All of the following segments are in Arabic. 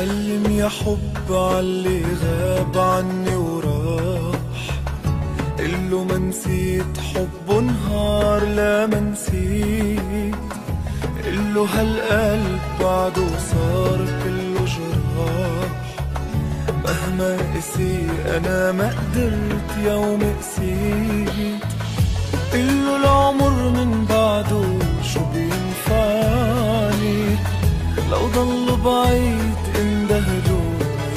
سلم يا حب عاللي غاب عني وراح، قله ما نسيت حبه نهار لا ما نسيت، قله هالقلب بعده صار كله جراح، مهما قسي انا ما قدرت يوم قسيت، قله العمر من بعده شو بينفعني، لو ضل بعيد اندهله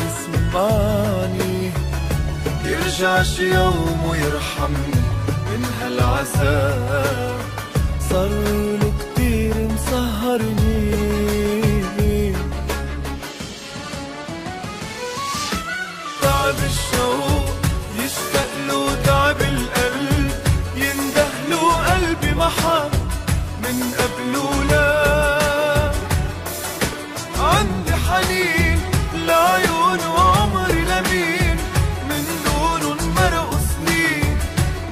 يسمعني، يرجع شي يوم ويرحمني من هالعذاب، صارله كتير مسهرني، تعب الشوق يشتاقله تعب القلب، يندهله قلبي ما حب من قبله لا، عندي حنين لعيونه وعمري لمين، من دونه مرقوا سنين،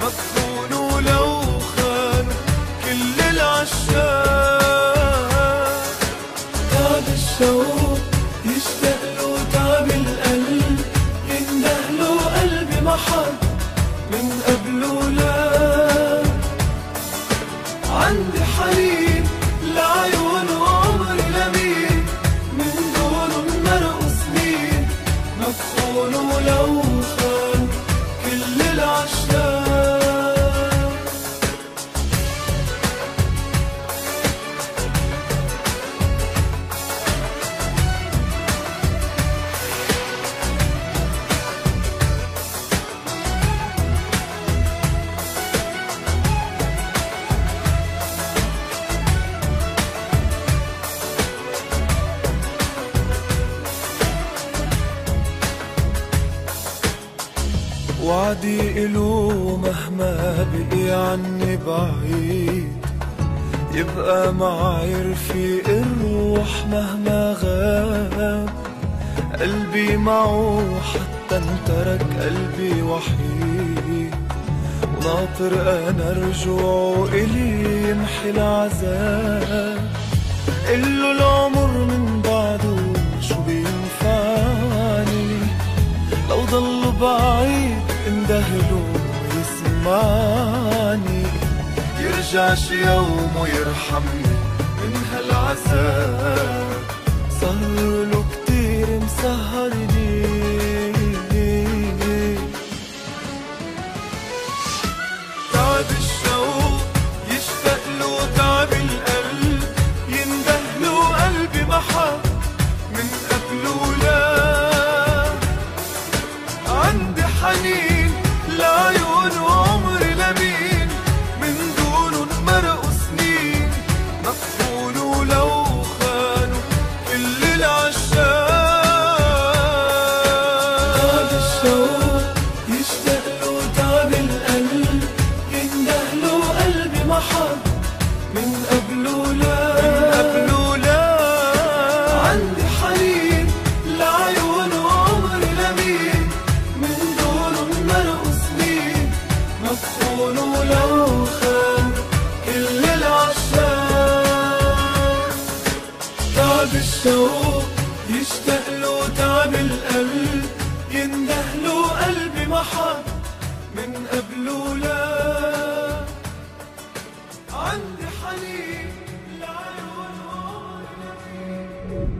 مدفونه لو خانوا كل العشاق، تعب الشوق يشتاقله تعب القلب، يندهله قلبي ما حب من قبله لا، عندي حنين لعيونه وعمري لمين، من دونه مرقوا سنين، مدفونه لو خان كل العشاق. وعدي إله مهما بقي عني بعيد، يبقى معي رفيق الروح مهما غاب، قلبي معه حتى انترك قلبي وحيد، وناطر أنا رجوعه إلي يمحي العذاب، قله العمر من بعده شو بينفعني، لو ضل بعيد اندهله يسمعني، يرجع شي يوم ويرحمني من هالعذاب، صارله كتير مسهرني، تعب الشوق يشتاقله تعب القلب، يندهله قلبي ما حب من قبله لا، عندي حنين لعيونه وعمري لمين، من دونه مرقوا سنين، مدفونه لو خانوا كل العشاق، تعب الشوق يشتاقله تعب القلب، يندهله قلبي ما حب من قبله لا، عندي حنين لعيونه وعمري لمين، من دونه مرقوا سنين، مدفونه لو خان كل العشاق، تعب الشوق يشتاقله تعب القلب، يندهله قلبي ما حب من قبله لا، عندي حنين لعيونه وعمري لمين.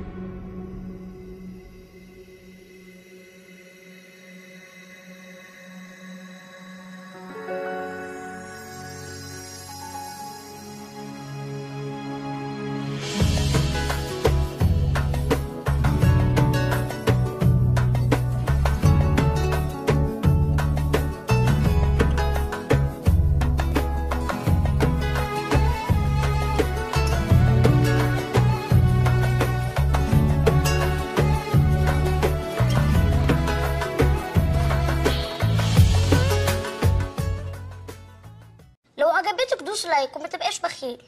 لو عجبتك دوس لايك وما تبقاش بخيل.